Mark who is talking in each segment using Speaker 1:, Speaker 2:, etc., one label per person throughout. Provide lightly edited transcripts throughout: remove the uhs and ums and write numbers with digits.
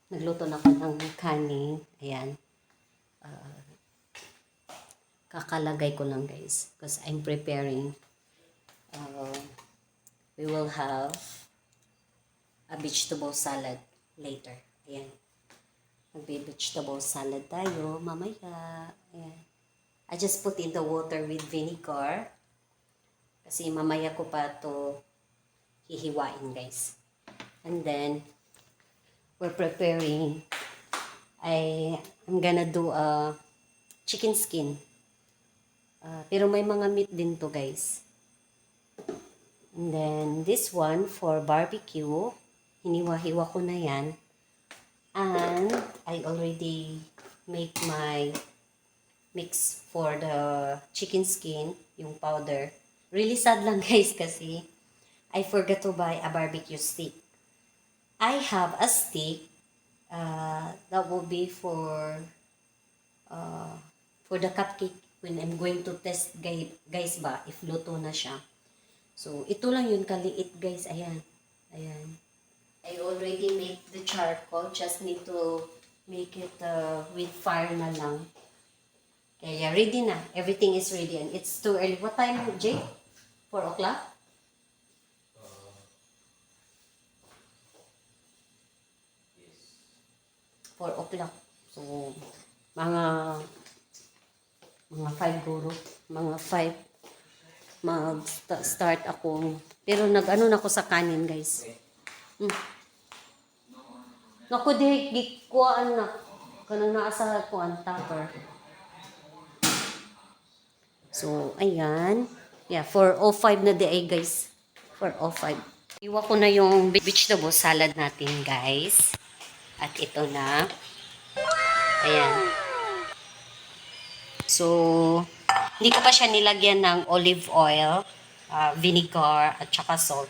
Speaker 1: Nagluto na ako ng kanin. Ayan. Kakalagay ko lang guys. Because I'm preparing. We will have a vegetable salad later. Ayan. Magbe-vegetable salad tayo mamaya. Ayan. I just put in the water with vinegar. Kasi mamaya ko pa to hihiwain guys. And then, we're preparing. I'm gonna do a chicken skin. Pero may mga meat din to guys. And then, this one for barbecue. Hiniwa-hiwa ko na yan. And, I already make my mix for the chicken skin, yung powder. Really sad lang guys kasi I forgot to buy a barbecue stick. I have a stick that will be for the cupcake when I'm going to test guys ba if luto na siya. So ito lang yun kaliit guys. Ayan. Ayan. I already make the charcoal. Just need to make it with fire na lang. Kaya ready na. Everything is ready and it's too early. What time, Jay? 4 o'clock?
Speaker 2: Yes.
Speaker 1: 4 o'clock. So, mga 5 guro. Mga 5. Mag-start ako. Pero nag-ano na ako sa kanin, guys. Naku, di, gikuhaan na. Kanang naasa ko ang topper. So, ayan. Yeah, 4:05 na di ay, guys. 4:05. Iwa ko na yung vegetable salad natin, guys. At ito na. Ayan. So, hindi ko pa siya nilagyan ng olive oil, vinegar, at saka salt.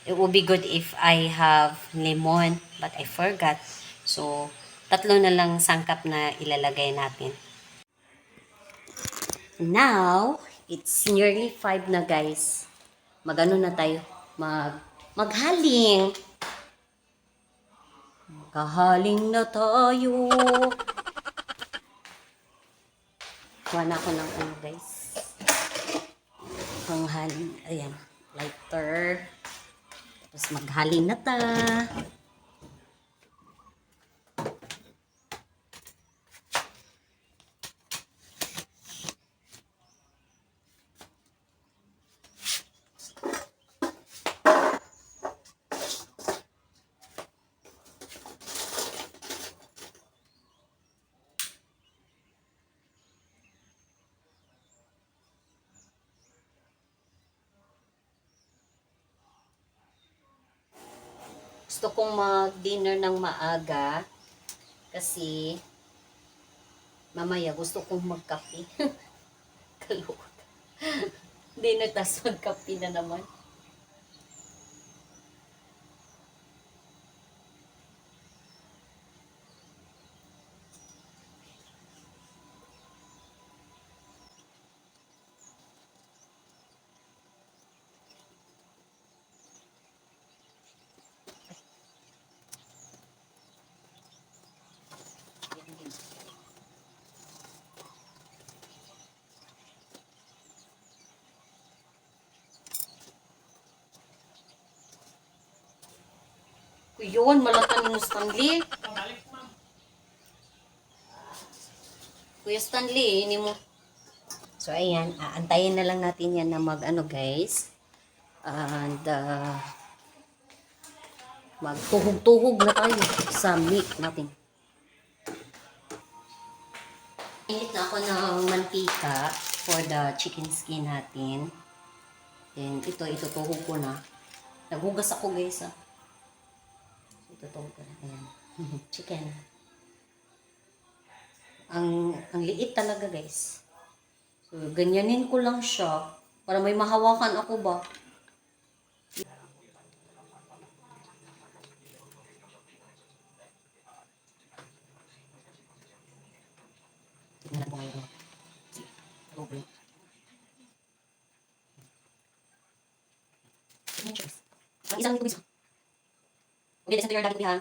Speaker 1: It would be good if I have lemon, but I forgot. So, tatlo na lang sangkap na ilalagay natin. Now, it's nearly 5 na guys. Magano na tayo? Maghaling. Kahaling na tayo. Kuha na ako ng ano guys. Panghaling. Ayan. Lighter. Tapos maghaling na ta. Gusto kong mag-dinner ng maaga kasi mamaya gusto kong magkape. Kalukot. Dinner tas magkape na naman. Yun, malatan mo Stanley. Kuya Stanley, ini mo. So, ayan. Aantayin na lang natin yan na mag-ano, guys. And, magtuhog-tuhog na tayo sa meat natin. Init na ako ng mantika for the chicken skin natin. Then, itutuhog ko na. Naghugas ako, guys, ah. Itutuhog ko na. Ayan. Chicken. Ang liit talaga, guys. So, ganyanin ko lang siya para may mahawakan ako ba. Tingnan po ngayon. Okay. Isang dito, guys. Okay, listen to your daddy, ha?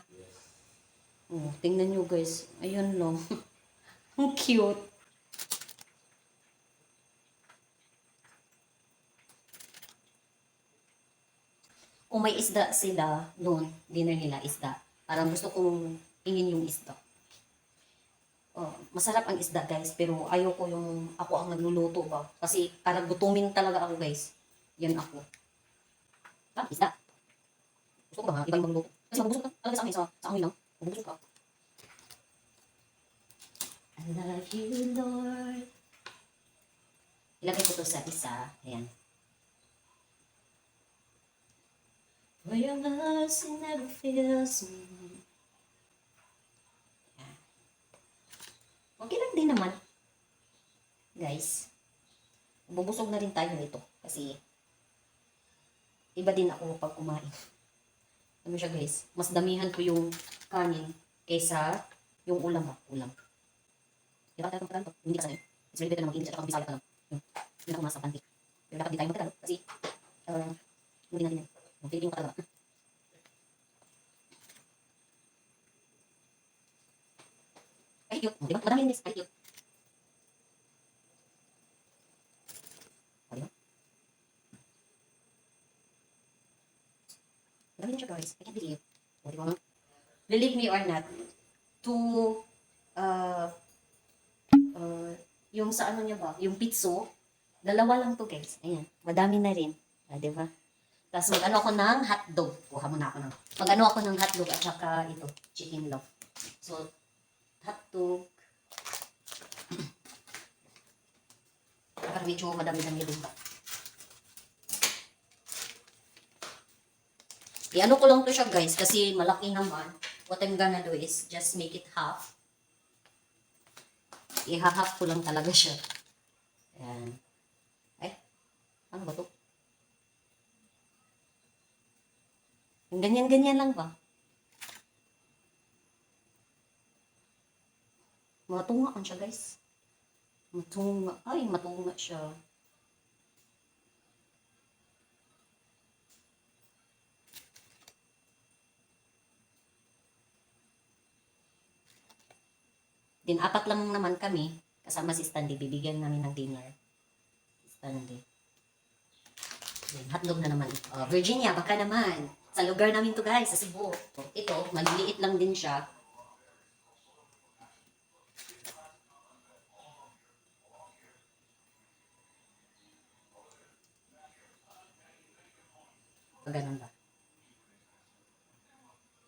Speaker 1: Oh, tingnan nyo guys. Ayun lang. Ang cute. Kung may isda sila doon, dinner nila isda. Parang gusto kong tingin yung isda. Oh, masarap ang isda guys, pero ayoko yung ako ang nagluluto ba. Kasi parang gutumin talaga ako guys. Yan ako. Ah, isda. Gusto ko ba nga, iba yung magluto. Kasi mabusog ka talaga sa amin, sa amin lang. Mabusog ka. I love you, Lord. Ilagay ko to sa isa. Ayan. For your mercy never fails me. Ayan. Okay lang din naman. Guys. Bubusog na rin tayo nito. Kasi iba din ako pag kumain. Ano siya guys? Mas damihan ko yung kanin kaysa yung ulam ba? Ulam. Di ba tayo magtagalog? Hindi ka sanay. It's really better na mag-English at ako Bisaya ka lang. Yun ako nasa pantik. Pero dapat di tayo magtagalog kasi hindi natin yan. Mag-Filipino ka talaga. Ay, cute. Di ba? Madami yun guys. Ay, cute. Di ba? Madami yun siya guys. I can't believe. O, di ba? Believe me or not, to yung sa ano niya ba, yung pizzo, dalawa lang to guys. Ayan, madami na rin. Ah, di ba? Tapos mag-ano ako ng hotdog. Kuha muna ako ng, mag-ano ako ng hotdog at saka ito, chicken loaf. So, hotdog. Para medyo madami-dami din ba. I-ano ko lang to siya guys, kasi malaki naman. What I'm gonna do is just make it half. I-half ko lang talaga siya. Ayan. Ay, ano ba to? Yung ganyan-ganyan lang ba? Matunga siya guys. Matunga. Ay, matunga siya. Din, apat lang naman kami. Kasama si Stanley. Bibigyan namin ng dinner. Stanley. Din, hotdog na naman. Oh, Virginia, baka naman. Sa lugar namin to guys, sa Cebu. Ito, maliliit lang din siya. Ganun ba?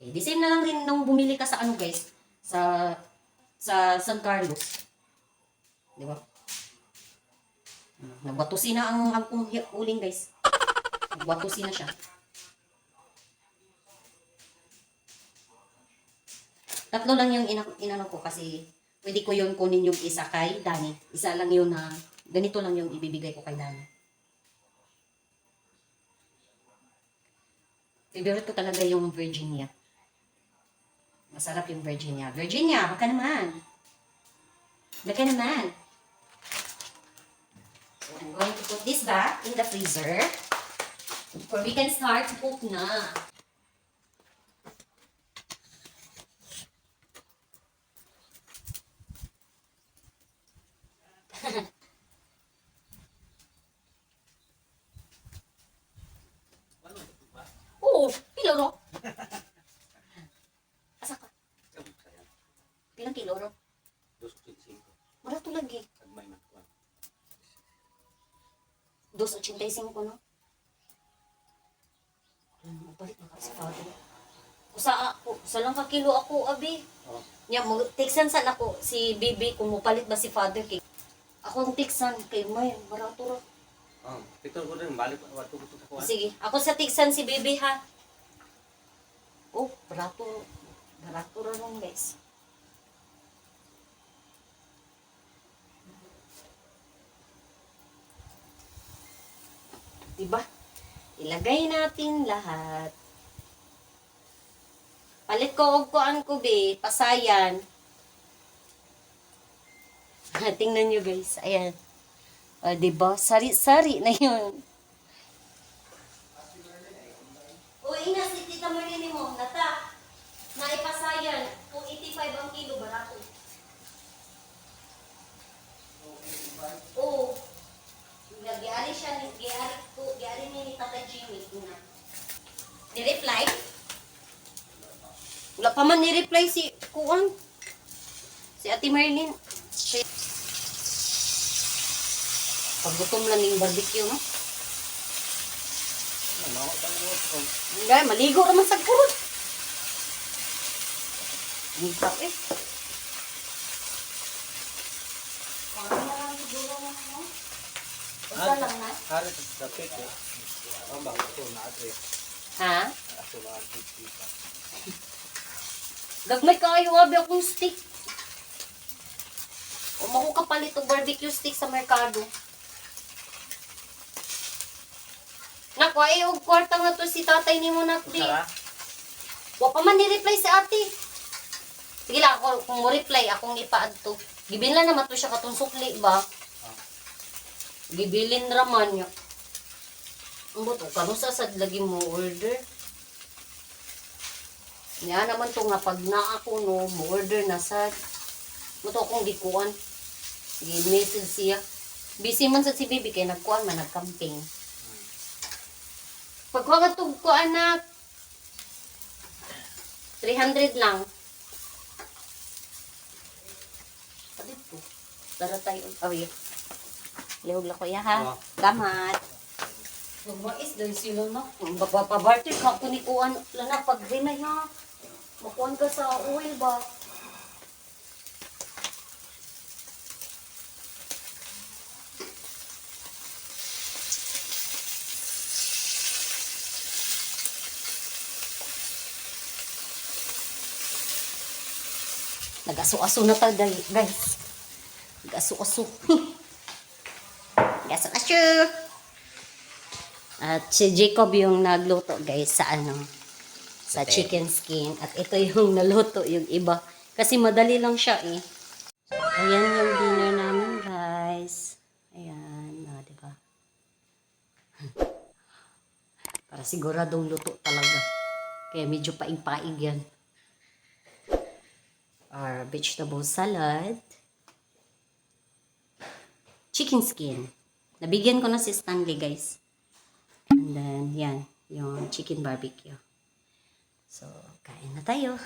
Speaker 1: Eh, the same na lang rin nung bumili ka sa ano guys, sa San Carlos. Di ba? Nagwatusi na ang uling guys. Nagwatusi na siya. Tatlo lang yung inano ko kasi pwede ko yun kunin yung isa kay Dani. Isa lang yun na ganito lang yung ibibigay ko kay Dani. Favorite ko talaga yung Virginia. Masarap yung Virginia. Virginia, baka naman. Baka naman. So, I'm going to put this back in the freezer. For we can start to cook na. Oo, kilo ro. Asa ka? Pilang kilo ro?
Speaker 2: 2.85.
Speaker 1: Marato lagi.
Speaker 2: Agmay na kuwan.
Speaker 1: 2.85 no? Balik na ka sa father. Sa lang ka kilo ako, abi.
Speaker 2: Oh.
Speaker 1: Nya, tiksan sa ako, si Bibi, kung mupalit ba si father kay. Ako ang tiksan, kay May, marato ro.
Speaker 2: Oh, pito ko rin balik wato ko sa kuwan.
Speaker 1: Sige, ako sa tiksan si Bibi ha. Oh, barato. Barato ro lang guys. Diba? Ilagay natin lahat. Palit ko og kuan ko be, pasayan. Tingnan nyo guys, ayan. O, diba? Sari-sari na yun. O, ina, si Tita Marlene mo, nata. Naipasayan, 285 ang kilo, barato. Oo. Giari siya, giari ni Tata Jimmy. Una. Ni-reply? Wala pa man ni-reply si Kuan. Si Ate Merlin. Paggutom lang yung barbecue, no? Hindi, maligo naman sa kurot. Nigtap eh. Parang na lang siguro na, no? Basta lang na.
Speaker 2: Hari sa pito. Ang bang ito na atre.
Speaker 1: Ha?
Speaker 2: Aso na atre kita.
Speaker 1: Gagmay kayo, abi akong stick. O maku kapalit og barbecue stick sa merkado. Naku, ay og kwarta nga to si tatay ni mo nakdi.
Speaker 2: Sara?
Speaker 1: Wa pa man ni-reply si ate. Sige lang, ako, kung mo reply, akong ipaad to. Gibilin naman to siya katong sukli ba? Gibilin raman niya. Ang buto, kanusa sad lagi mo order. Niya naman to nga pag na ako no, mo order na sad. Buto akong gikuan. Gi-message siya. Busy man sad si Bibi kay nagkuan man nag-camping. Pagkuha ka to kuan na 300 lang. Dito. Tara tayo. Awi. Lihog lang ko ya ha.
Speaker 2: Oo.
Speaker 1: Gamat. Magmais dahil sila na. Pabarter ka kung ikuan. Lana pag rinay ha. Makuan ka sa oil ba? Nag-aso-aso na tayo guys. Nag-aso-aso. Nag-aso-aso. At si Jacob yung nagluto guys sa ano, sa chicken skin. At ito yung naluto yung iba. Kasi madali lang siya eh. So, ayan yung dinner namin guys. Ayan, diba? Para siguradong luto talaga. Kaya medyo paing-paing yan. Our vegetable salad. Chicken skin. Nabigyan ko na si Stanley guys. And then, yan. Yung chicken barbecue. So, kain na tayo.